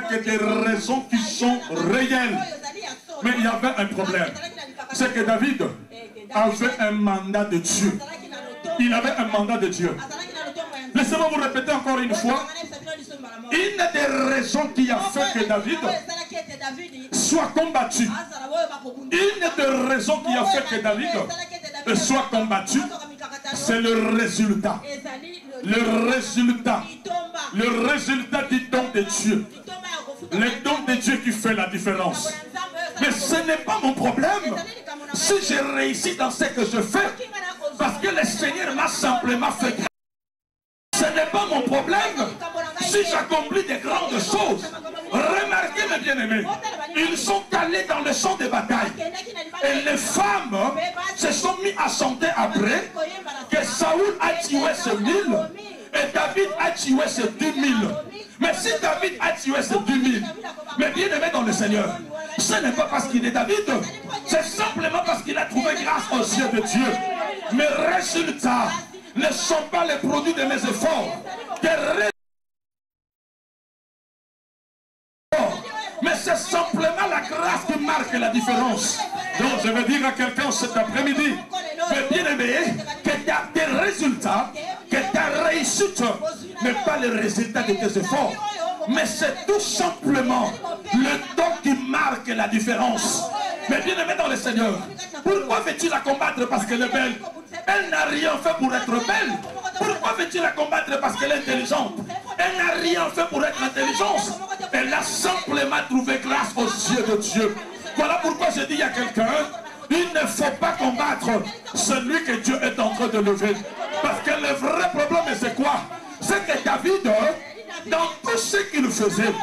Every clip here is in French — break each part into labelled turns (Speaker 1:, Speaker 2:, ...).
Speaker 1: que des raisons qui sont réelles. Mais il y avait un problème. C'est que David avait un mandat de Dieu. Il avait un mandat de Dieu. Laissez-moi vous répéter encore une fois. Une des raisons qui a fait que David soit combattu. Une des raisons qui a fait que David soit combattu, c'est le résultat. Le résultat du don de Dieu. Le don de Dieu qui fait la différence. Mais ce n'est pas mon problème. Si j'ai réussi dans ce que je fais, parce que le Seigneur m'a simplement fait grâce. Ce n'est pas mon problème. Si j'accomplis des grandes choses, remarquez mes bien-aimés, ils sont allés dans le champ de bataille. Et les femmes se sont mis à chanter après que Saoul a tué ces 1000 et David a tué ces 10 000. Mais si David a tué ces 10 000, mais bien-aimé dans le Seigneur, ce n'est pas parce qu'il est David, c'est simplement parce qu'il a trouvé grâce aux yeux de Dieu. Mes résultats ne sont pas les produits de mes efforts. Mais c'est simplement la grâce qui marque la différence. Donc je vais dire à quelqu'un cet après-midi, bien aimé, que tes résultats, que ta réussite n'est pas le résultat de tes efforts, mais c'est tout simplement le don qui marque la différence. Mais bien aimé dans le Seigneur, pourquoi veux-tu la combattre parce qu'elle est belle? Elle n'a rien fait pour être belle. Pourquoi veux-tu la combattre parce qu'elle est intelligente? Elle n'a rien fait pour être intelligente. Elle a simplement trouvé grâce aux yeux de Dieu. Voilà pourquoi je dis à quelqu'un, il ne faut pas combattre celui que Dieu est en train de lever. Parce que le vrai problème, c'est quoi? C'est que David, dans tout ce qu'il faisait,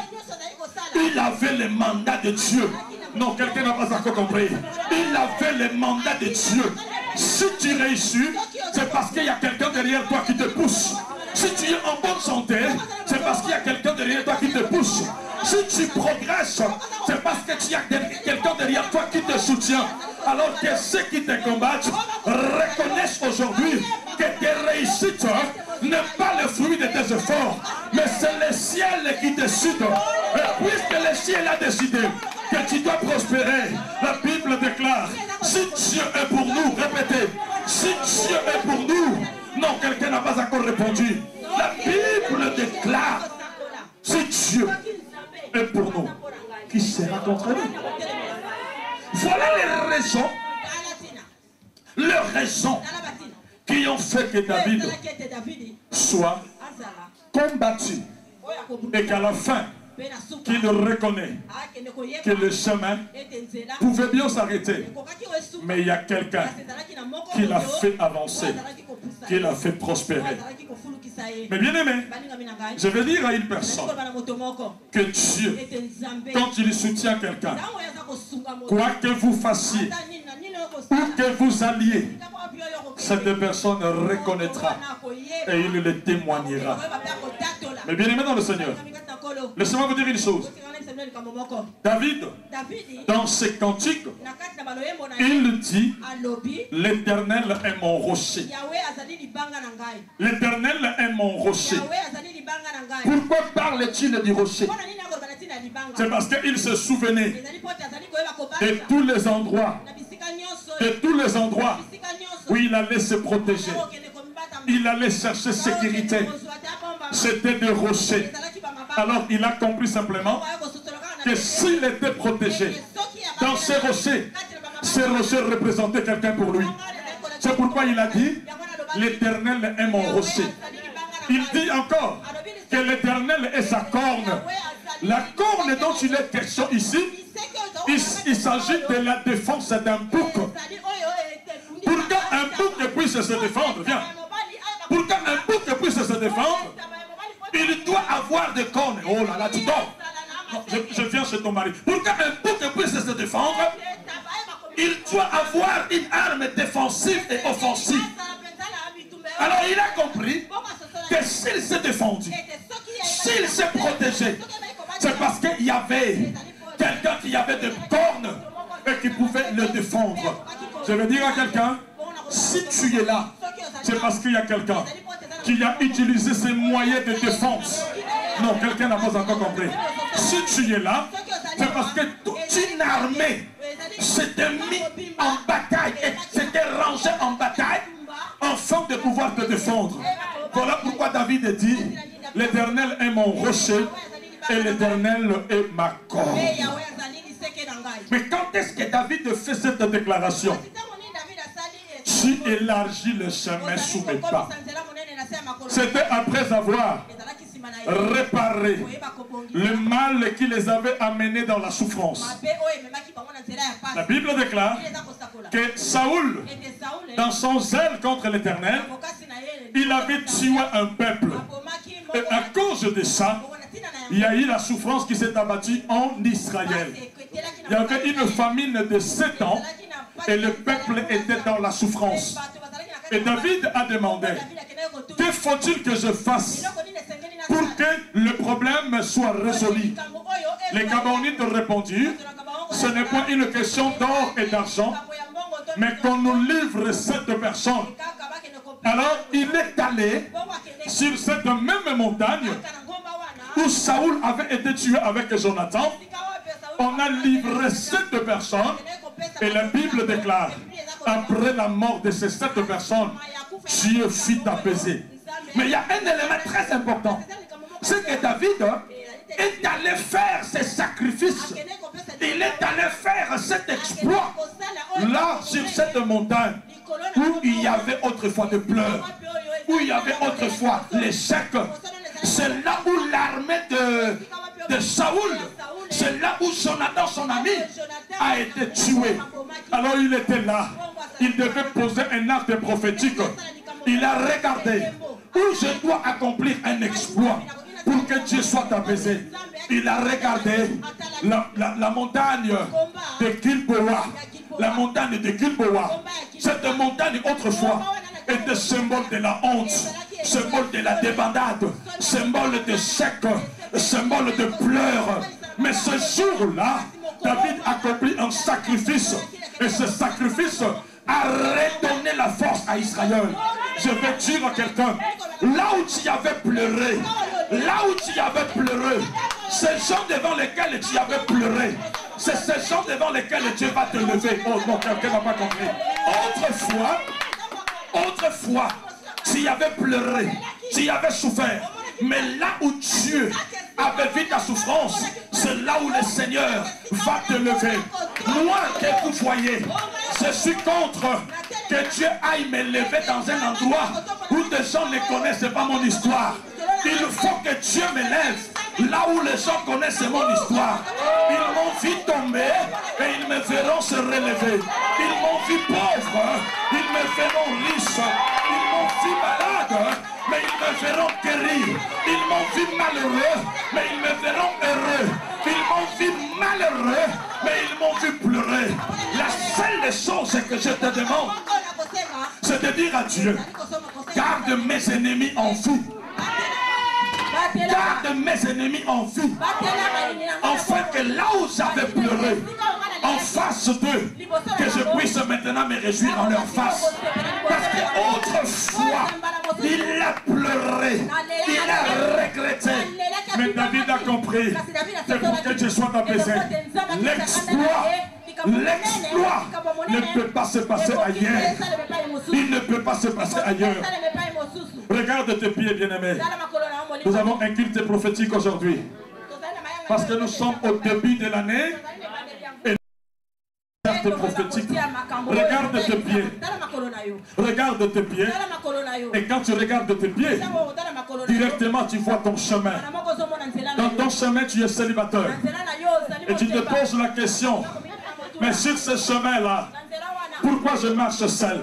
Speaker 1: il avait le mandat de Dieu. Non, quelqu'un n'a pas encore compris. Il avait le mandat de Dieu. Si tu réussis, c'est parce qu'il y a quelqu'un derrière toi qui te pousse. Si tu es en bonne santé, c'est parce qu'il y a quelqu'un derrière toi qui te pousse. Si tu progresses, c'est parce que tu as quelqu'un derrière toi qui te soutient. Alors que ceux qui te combattent reconnaissent aujourd'hui que tes réussites n'est pas le fruit de tes efforts, mais c'est le ciel qui décide. Et puisque le ciel a décidé que tu dois prospérer, la Bible déclare, si Dieu est pour nous, répétez, si Dieu est pour nous, non, quelqu'un n'a pas encore répondu. La Bible déclare, si Dieu est pour nous, qui sera contre nous? Voilà les raisons qui ont fait que David soit combattu et qu'à la fin, qu'il reconnaît que le chemin pouvait bien s'arrêter, mais il y a quelqu'un qui l'a fait avancer, qui l'a fait prospérer. Mais bien aimé, je vais dire à une personne que Dieu, quand il soutient quelqu'un, quoi que vous fassiez, où que vous alliez, cette personne reconnaîtra et il le témoignera. Mais bien aimé dans le Seigneur, laissez-moi vous dire une chose. David, dans ses cantiques, il dit, l'Éternel est mon rocher. L'Éternel est mon rocher. Pourquoi parle-t-il du rocher? C'est parce qu'il se souvenait de tous les endroits, où il allait se protéger. Il allait chercher sécurité. C'était des rochers. Alors il a compris simplement que s'il était protégé dans ces rochers représentaient quelqu'un pour lui. C'est pourquoi il a dit, l'Éternel est mon rocher. Il dit encore que l'Éternel est sa corne. La corne dont il est question ici, il s'agit de la défense d'un bouc. Pour qu'un bouc puisse se défendre, viens. Pour qu'un bouc puisse se défendre, il doit avoir des cornes. Oh là là, tu dors. Non, je viens chez ton mari. Pour qu'un bouc puisse se défendre, il doit avoir une arme défensive et offensive. Alors il a compris que s'il s'est défendu, s'il s'est protégé, c'est parce qu'il y avait quelqu'un qui avait des cornes et qui pouvait le défendre. Je veux dire à quelqu'un, si tu es là, c'est parce qu'il y a quelqu'un qui a utilisé ses moyens de défense. Non, quelqu'un n'a pas encore compris. Si tu es là, c'est parce que toute une armée s'était mise en bataille et s'était rangée en bataille afin de pouvoir te défendre. Voilà pourquoi David dit, l'Éternel est mon rocher et l'Éternel est ma corde. Mais quand est-ce que David fait cette déclaration? Tu élargis le chemin sous mes pas. C'était après avoir réparé le mal qui les avait amenés dans la souffrance. La Bible déclare que Saoul, dans son zèle contre l'Éternel, il avait tué un peuple. Et à cause de ça, il y a eu la souffrance qui s'est abattue en Israël. Il y avait une famine de 7 ans et le peuple était dans la souffrance. Et David a demandé, que faut-il que je fasse pour que le problème soit résolu? Les Gabaonites répondirent, ce n'est pas une question d'or et d'argent, mais qu'on nous livre cette personne. Alors il est allé sur cette même montagne où Saoul avait été tué avec Jonathan. On a livré 7 personnes et la Bible déclare, après la mort de ces 7 personnes, Dieu fit apaiser. Mais il y a un élément très important, c'est que David est allé faire ses sacrifices. Il est allé faire cet exploit là sur cette montagne où il y avait autrefois de pleurs, où il y avait autrefois l'échec. C'est là où l'armée de Saoul, c'est là où Jonathan, son ami, a été tué. Alors il était là, il devait poser un acte prophétique. Il a regardé où je dois accomplir un exploit pour que Dieu soit apaisé. Il a regardé la montagne de Gilboa. La montagne de Gilboa. Cette montagne autrefois était symbole de la honte, symbole de la débandade, symbole de sec, symbole de pleurs. Mais ce jour-là, David accomplit un sacrifice. Et ce sacrifice a redonné la force à Israël. Je vais dire à quelqu'un, là où tu avais pleuré, là où tu avais pleuré, ces gens devant lesquels tu avais pleuré, c'est ces gens devant lesquels Dieu va te lever. Oh non, quelqu'un n'a pas compris. Autrefois, tu avais pleuré, tu avais souffert. Mais là où Dieu avait vu ta souffrance, c'est là où le Seigneur va te lever. Moi que vous voyez, je suis contre que Dieu aille me lever dans un endroit où des gens ne connaissent pas mon histoire. Il faut que Dieu me lève là où les gens connaissent mon histoire. Ils m'ont vu tomber et ils me verront se relever. Ils m'ont vu pauvre, ils me verront riche. Ils m'ont vu malade, mais ils me verront guérir. Ils m'ont vu malheureux, mais ils me verront heureux. Ils m'ont vu malheureux, mais ils m'ont vu pleurer. La seule chose que je te demande, c'est de dire à Dieu, garde mes ennemis en vie. Garde mes ennemis en vie, afin que là où j'avais pleuré, en face d'eux, que je puisse maintenant me réjouir en leur face. Parce qu'autrefois, il a pleuré, il a regretté. Mais David a compris, c'est pour que Dieu soit apaisé. L'exploit ne peut pas se passer ailleurs. Il ne peut pas se passer ailleurs. Regarde tes pieds, bien-aimés. Nous avons un culte prophétique aujourd'hui. Parce que nous sommes au début de l'année. Et culte prophétique. Regarde tes pieds. Regarde tes pieds. Et quand tu regardes tes pieds, directement tu vois ton chemin. Dans ton chemin, tu es célibataire. Et tu te poses la question, mais sur ce chemin-là, pourquoi je marche seul?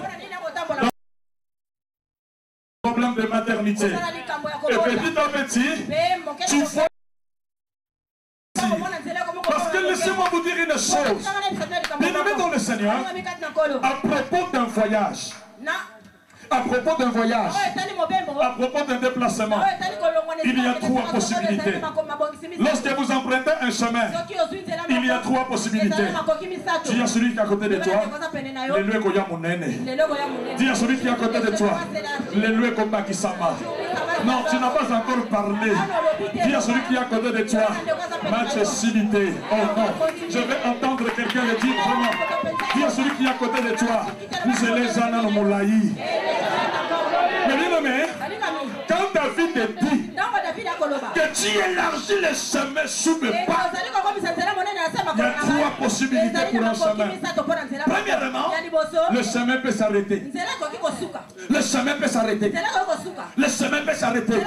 Speaker 1: Problème de maternité. Et petit à petit, tu vois. Parce que laissez-moi vous dire une chose. Bien-aimé dans le Seigneur, à propos d'un voyage, à propos d'un voyage, à propos d'un déplacement, il y a 3 possibilités. Lorsque vous empruntez un chemin, il y a 3 possibilités. Dis à celui qui est à côté de toi, dis à celui qui est à côté de toi, le lieu comme Bakisama. Non, tu n'as pas encore parlé. Dis à celui qui est à côté de toi, match civité. Oh non, je vais entendre quelqu'un le dire vraiment. Dis à celui qui est à côté de toi, nous allons Zana Moulaï. Mais bien aimé, quand David te dit que tu élargis le chemin sous le pas, il y a trois possibilités pour un chemin. Premièrement, le chemin peut s'arrêter. Le chemin peut s'arrêter. Le chemin peut s'arrêter.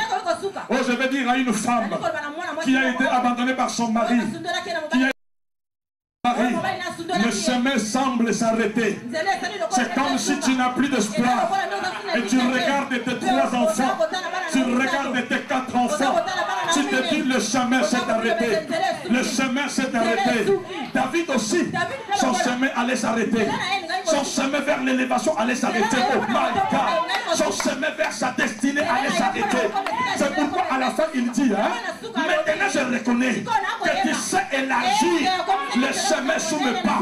Speaker 1: Oh, je vais dire à une femme qui a été abandonnée par son mari, le chemin semble s'arrêter. C'est comme si tu n'as plus d'espoir. Et tu regardes tes 3 enfants, tu regardes tes 4 enfants, tu te dis le chemin s'est arrêté. Le chemin s'est arrêté. David aussi, son chemin allait s'arrêter. Son chemin vers l'élévation allait s'arrêter. Oh my God. Son chemin vers sa destinée allait s'arrêter. C'est pourquoi à la fin il dit, hein, maintenant je reconnais que tu sais élargir le chemin sous mes pas.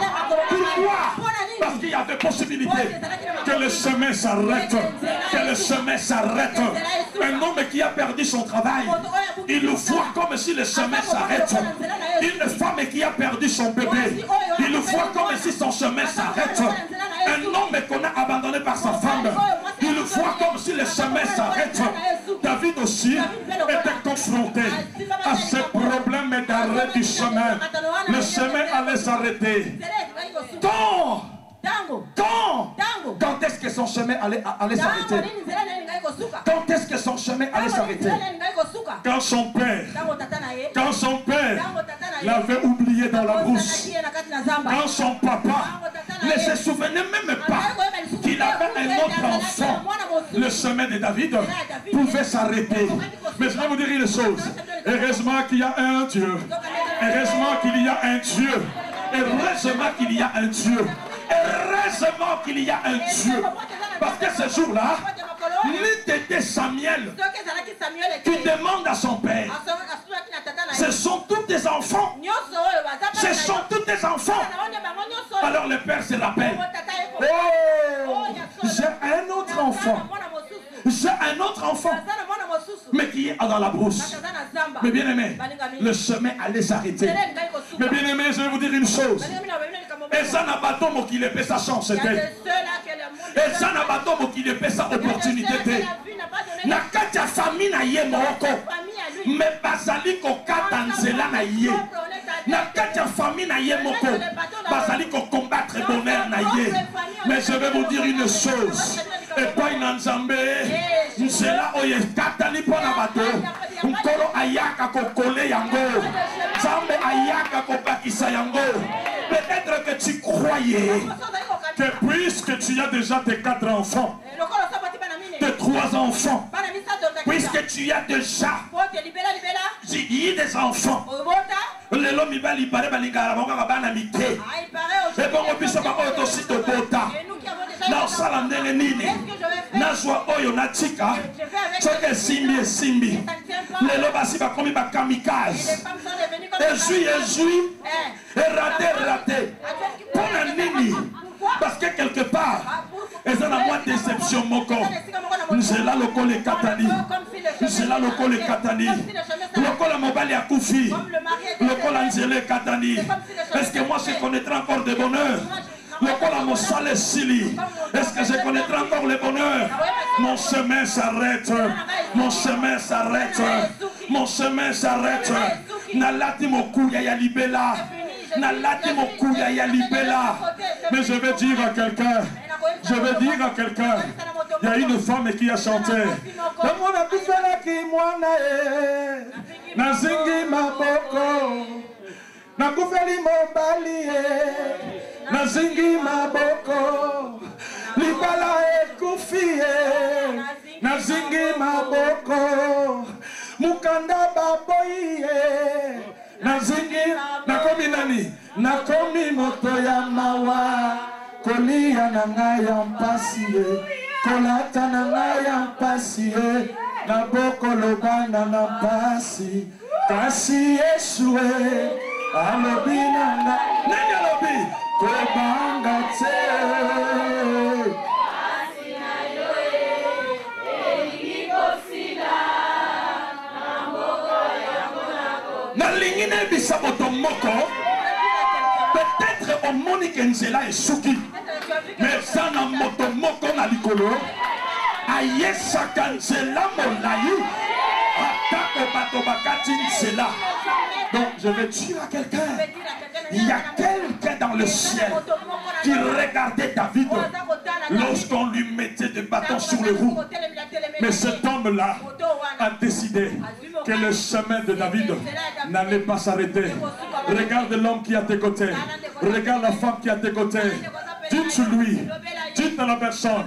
Speaker 1: Pourquoi? Parce qu'il y avait possibilité que le chemin s'arrête. Que le chemin s'arrête. Un homme qui a perdu son travail, il le voit comme si le chemin s'arrête. Une femme qui a perdu son bébé, il le voit comme si son chemin s'arrête. Un homme qu'on a abandonné par sa femme, il le voit comme si le chemin s'arrête. David aussi était confronté à ce problème d'arrêt du chemin. Le chemin allait s'arrêter. Quand est-ce que son chemin allait s'arrêter? Quand est-ce que son chemin allait s'arrêter? Quand son père l'avait oublié dans la brousse. Quand son papa ne se souvenait même pas qu'il avait un autre enfant. Le chemin de David pouvait s'arrêter. Mais je vais vous dire une chose. Heureusement qu'il y a un Dieu. Heureusement qu'il y a un Dieu. Heureusement qu'il y a un Dieu. Heureusement qu'il y a un Dieu. Parce que ce jour-là, l'idée Samuel qui demande à son père, ce sont tous tes enfants. Ce sont tous tes enfants. Alors le père se rappelle. Oh, j'ai un autre enfant. J'ai un autre enfant. Mais qui est dans la brousse. Mais bien aimé, le chemin allait s'arrêter. Mais bien aimé, je vais vous dire une chose. Et ça n'a pas tombé qu'il ait fait sa chance. Et ça n'a pas tombé qu'il ait fait sa opportunité. Na katia famille na ye moko. Mais basali ko katanzela na ye. Na katia famille na ye moko. Basali ko combattre bonheur na ye. Mais je vais vous dire une chose. Et pas une enjambée. C'est là où il y a katali pour la bateau. Nkolo ayaka ko kole yango. Zambe ayaka ko bakisa yango. Peut-être que tu croyais que puisque tu as déjà tes 4 enfants, tes 3 enfants, puisque tu as déjà des enfants, les hommes ils vont libérer et bon on puisse pas aussi de bota. Na sala ndenge nini na joie oyo na tika soke simbi lelo basi bakomi ba kamikaze et raté pona nini parce que quelque part ils ont la moins déception moko c'est là le col katani c'est là le col katani le col mobile ya kufi le col angélé katani est-ce que moi je connaîtrai encore de bonheur? Le col à mon salé Sili. Est-ce que je connaîtrai encore le bonheur? Mon chemin s'arrête. Mon chemin s'arrête. Mon chemin s'arrête. Nalati mokuya ya libela. Nalati mokuya ya libela. Mais je vais dire à quelqu'un. Je vais dire à quelqu'un. Il y a une femme qui a chanté. Nazingi maboko. Nakufeli mobali. Nazingi maboko, libala ekufie. Nazingi maboko, mukanda baboye. Nazingi, nakomi nani? Nakomi moto ya mawa. Kolia nangaya mpasie, kolata nangaya mpasie. Naboko lobana na mpasi, kasi Yesue. Alobi nanga, nani alobi? Kobanga te. Asi na yoe, eliki kosila. moko peut-être omoni nzela esuki mais ça na moto moko na likolo ayesaka nzela molai atako bato bakati nzela. Donc je vais dire à quelqu'un, il y a quelqu'un dans le ciel qui regardait David lorsqu'on lui mettait des bâtons sur les roues. Mais cet homme-là a décidé que le chemin de David n'allait pas s'arrêter. Regarde l'homme qui est à tes côtés. Regarde la femme qui est à tes côtés. Dites-lui, dites à la personne,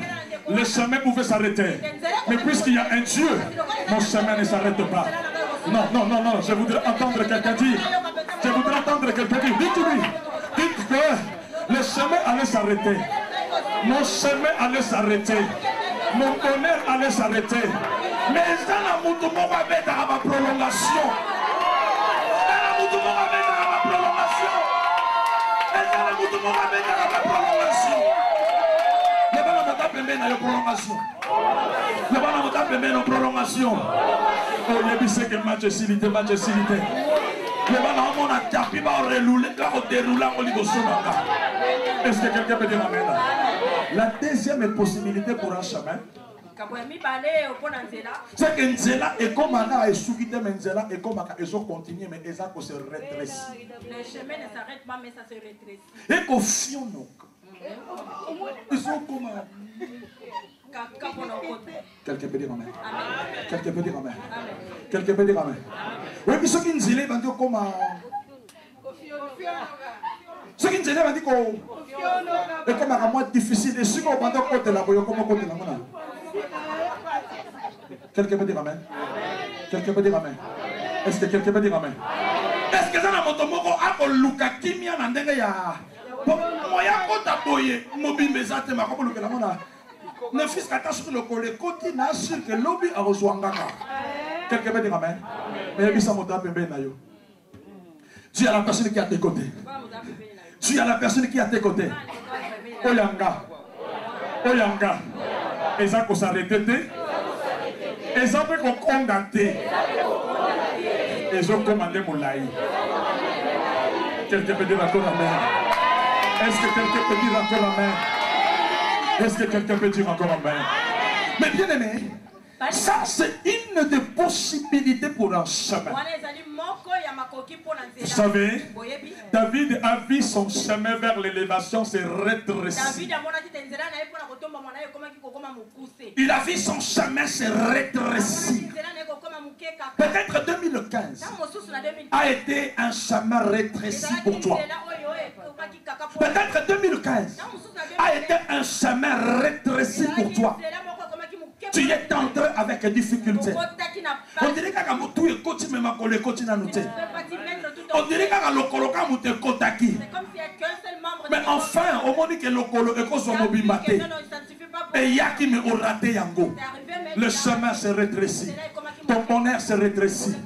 Speaker 1: le chemin pouvait s'arrêter. Mais puisqu'il y a un Dieu, mon chemin ne s'arrête pas. Non, non, non, non, je voudrais entendre quelqu'un dire. Je voudrais entendre quelqu'un dire. Dites-lui, dites que le chemin allait s'arrêter. Mon chemin allait s'arrêter. Mon bonheur allait s'arrêter. Mais dans la moutoumou avec ma prolongation. Dans la moutoumou avec ma prolongation. Dans la moutoumou avec ma prolongation. Ne va pas m'attaquer dans la prolongation. Ne va pas m'attaquer dans la prolongation. Oh, il y a bien que match facilité, match facilité. Ne va pas m'attaquer tapis va relouler, va dérouler au niveau de Est-ce que quelqu'un peut dire amen? La deuxième possibilité pour un chemin, c'est que Nzela est comme un et soukite, mais Nzela est comme un et so continue, mais ils ont se rétrécir.
Speaker 2: Le chemin ne s'arrête pas, mais ça se rétrécit.
Speaker 1: Et qu'au fion, ils sont comme un. Quelqu'un peut dire amen. Quelqu'un peut dire amen. Quelqu'un peut dire amen. Oui, puis ceux qui Nzela vont dire comme un. Ceux qui Nzela vont dire que comme un mois difficile, et ceux qui ont vendu côté là, comment côté là, quelqu'un peut dire amen. Quelqu'un peut dire amen. Est-ce que quelqu'un peut dire amen? Est-ce que ça n'a pas montré à Luka Kimia Nandega ya? Moya kota boye, mobile zate ma comme le mona. Ne fils kata sur le collet, côté na sur que lobby a rejoint ngaka. Quelqu'un peut dire amen. Mais bisa mota pembe na yo. Tu as la personne qui est à tes côtés. Tu as la personne qui est à tes côtés. Oyanga. Oyanga. Et ça qu'on s'arrête. Et ça peut qu'on condamné. Et ils ont commandé mon laï. Quelqu'un peut dire encore amen. Est-ce que quelqu'un peut dire encore amen? Est-ce que quelqu'un peut dire encore amen? Mais bien aimé, ça c'est une des possibilités pour un chemin. Vous savez, David a vu son chemin vers l'élévation se rétrécir. Il a vu son chemin se rétrécir. Peut-être 2015 a été un chemin rétréci pour toi. Peut-être 2015 a été un chemin rétréci pour toi. Tu es entré avec des difficultés. On dirait que tu es coach, mais ma collègue coach n'a noté. On dirait que le coloca mute kotaki. Mais enfin, au moment que le colo est comme son mobimate. Et yaki me au raté yango. Le chemin se rétrécit. Ton bonheur se rétrécit.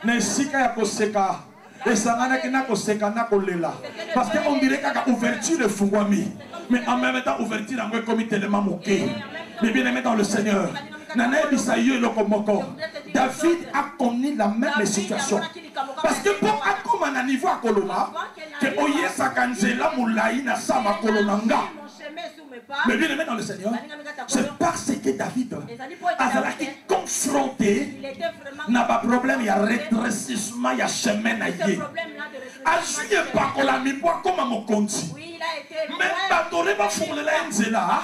Speaker 1: Nesika ya koseka. Et ça n'a qu'à koseka na kolela. Parce qu'on dirait qu'il y a ouverture de fouami. Mais en même temps, ouverture d'un comme tellement moqué. Mais bien aimé dans le Seigneur. David a connu la même situation. Parce que pour comme un niveau à Koloma, que Oye Sakanzela Moulaï na Sama Kolonanga. Mais bien aimé dans le Seigneur, c'est parce que David a été confronté. N'a pas de problème, il y a rétrécissement, il y a chemin à y. Ajuye pas qu'on l'a mis comme à mon compte. Mais Batore va fouler la Nzela.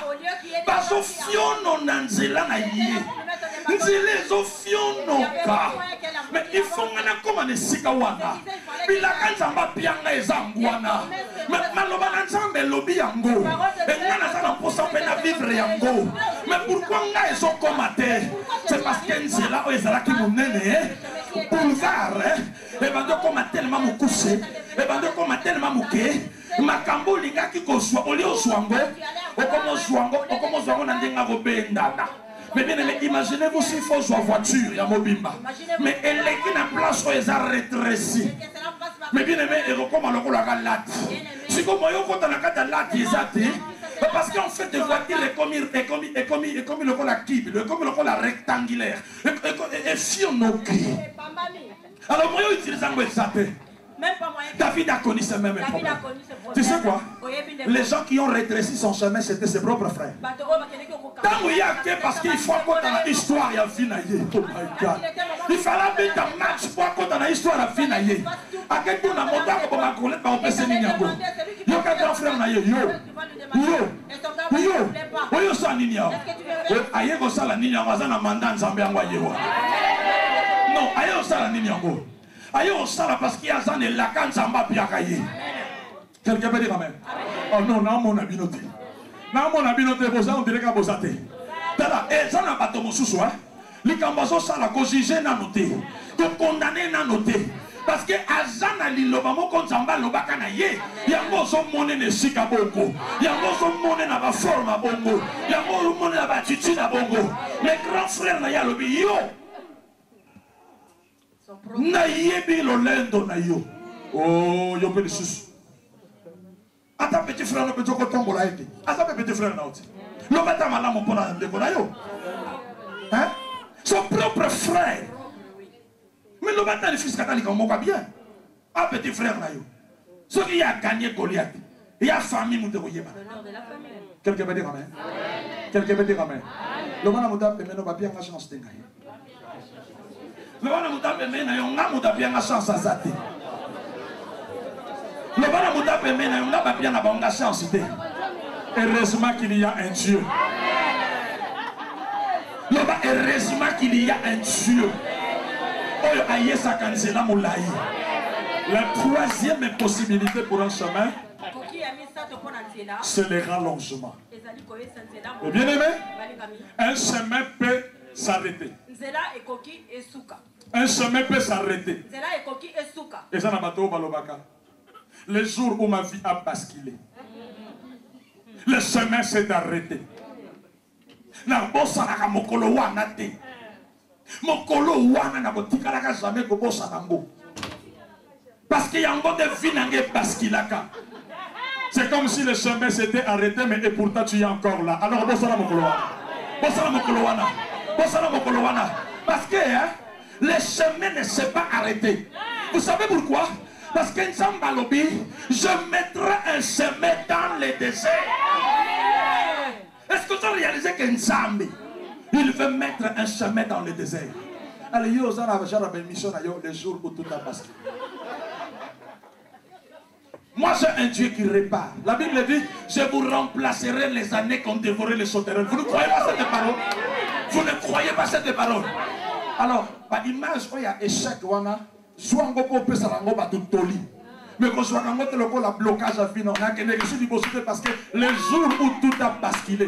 Speaker 1: Baso fiono Nzela na y. Nzela zo fiono ka. Mais il faut qu'on comme un sikawana. Il a quand ça va bien les angwana. Mais maloba n'ensemble lobby yango. Et nana ça n'en pousse pas à vivre yango. Mais pourquoi on a ils ont combatté? C'est parce que Nzela o ezala qui mon nene. Boulevard. Et ben donc on a tellement mon couché. Et ben donc on a tellement mouké. Makambo linga ki ko soit oli o swango. O comme swango, o comme swango na ndenga robendana. Mais bien aimé, imaginez-vous s'il faut jouer voiture, il y a Mobimba. Mais elle est qui n'a place où elle a rétréci. Mais bien aimé, elle recommande le la galate. Si comme moi, quand on a la galate, ils ont parce qu'en fait, les voitures est comme le la kible, comme le la rectangulaire. Et si on a alors moi, j'utilise un peu ça. David a connu ces mêmes problèmes. Tu sais quoi? Les gens qui ont rétréci son chemin, c'était ses propres frères. Quand il y a parce qu'il faut qu'on ait une histoire et un fin. Oh my God. Il fallait mettre un match pour qu'on ait une histoire et un fin. À quel point on a monté comme un collègue par opération Ninyango. Il y a un grand frère naïe. Yo, ça Ninyango. Aïe, ça la Ninyango, ça n'a mandat en Zambie envoyé. Non, aïe, ça la Ninyango. Aïe, ça la parce qu'il y a un lacan Zamba Piakaye. Quelqu'un peut dire amen. Oh non, non, mon abinoté. Non, mon abinoté, on dirait qu'à Bosate. Et ça n'a pas de moussou, hein. Les cambasos, ça l'a cogigé, n'a noté. De condamné, n'a noté. Parce que Azana Lilobamo kon Zamba Lobakana ye. Yango son monnaie ne sika bongo. Yango son monnaie n'a pas forme à bongo. Yango monnaie n'a pas titi na bongo. Les grands frères n'a yalobi yo. Na yebi lolendo na yo. Oh, yo pe le sus. Ata petit frère, le petit coton la été. Ata petit frère na oti. Le bata malamu pona ndeko na yo. Hein? Son propre frère. Mais le bata le fils catholique on moque bien. Un petit frère na yo. Ce qui a gagné Goliath. Il y a famille mouté koyeba. Quelqu'un peut dire amen. Quelqu'un peut dire amen. Le bana mouta pe meno ba bien nga chance tenga. Le bana mouta pe mena yo nga mouta bien nga chance azate. Le bana mouta pe mena yo nga ba bien na ba nga chance te. Heureusement qu'il y a un Dieu. Heureusement qu'il y a un Dieu. La troisième possibilité pour un chemin, c'est le rallongement. Et bien aimé, un chemin peut s'arrêter. Un chemin peut s'arrêter. Et ça n'a pas tout balobaka. Le jour où ma vie a basculé, le chemin s'est arrêté. Parce qu'il y a encore des vies qui basculaka. C'est comme si le chemin s'était arrêté, mais et pourtant tu es encore là. Alors, parce que hein, le chemin ne s'est pas arrêté. Vous savez pourquoi? Parce qu'un Zambalobi, je mettrai un chemin dans le désert. Est-ce que tu as réalisé qu'un Zambi, il veut mettre un chemin dans le désert? Allez, yo, ça va faire une mission le jour où tout a passé. Moi, j'ai un Dieu qui répare. La Bible dit, je vous remplacerai les années qu'ont dévoré les sauterelles. Vous ne croyez pas cette parole? Vous ne croyez pas cette parole? Alors, par image, il y a échec, soit on peut se rendre tout toli. Mais quand je vois le blocage à fin, on a que parce que le jour où tout a basculé,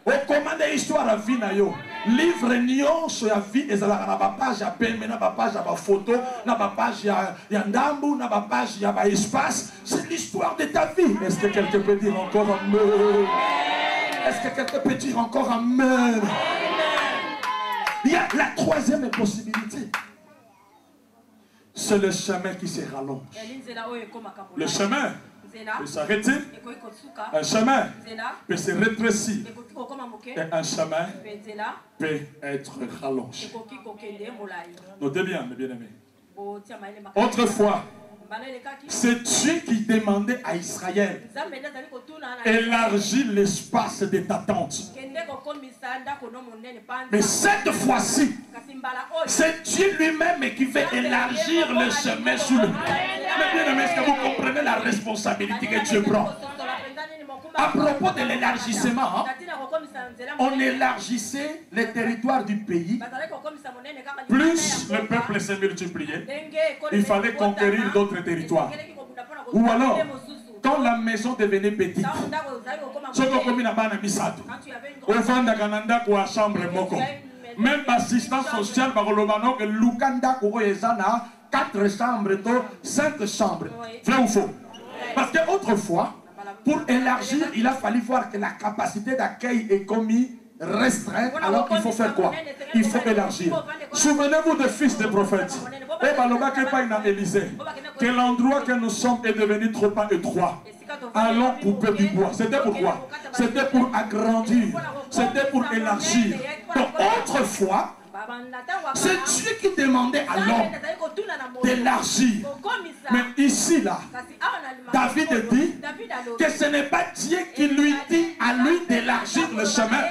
Speaker 1: au commande histoire à vie na yo livre nion sur la vie et la page à peine na page à photo na page ya ndambu na page ya espace. C'est l'histoire de ta vie. Est-ce que quelqu'un peut dire encore amen? Est-ce que quelqu'un peut dire encore amen? Il y a la troisième possibilité. C'est le chemin qui se rallonge. Le chemin peut s'arrêter, un chemin peut se rétrécir, et un chemin peut être rallongé. Notez bien, mes bien-aimés. Autrefois, c'est Dieu qui demandait à Israël élargir l'espace de ta tente. Mais cette fois-ci, c'est Dieu lui-même qui veut élargir le chemin sous le. Mais bien aimé, est-ce que vous comprenez la responsabilité que Dieu prend? À propos de l'élargissement, on élargissait les territoires du pays. Plus le peuple s'est multiplié, il fallait conquérir d'autres territoires. Ou alors, quand la maison devenait petite, même l'assistance sociale, que 4 chambres, 5 chambres. Vrai ou faux? Parce qu'autrefois, pour élargir, il a fallu voir que la capacité d'accueil est commis restreinte. Alors il faut faire quoi? Il faut élargir. Souvenez-vous des fils des prophètes. Que l'endroit que nous sommes est devenu trop étroit. Allons couper du bois. C'était pourquoi? C'était pour agrandir. C'était pour élargir. Donc autrefois, C'est Dieu qui demandait à l'homme d'élargir. Mais ici, là, David dit que ce n'est pas Dieu qui lui dit à lui d'élargir le chemin,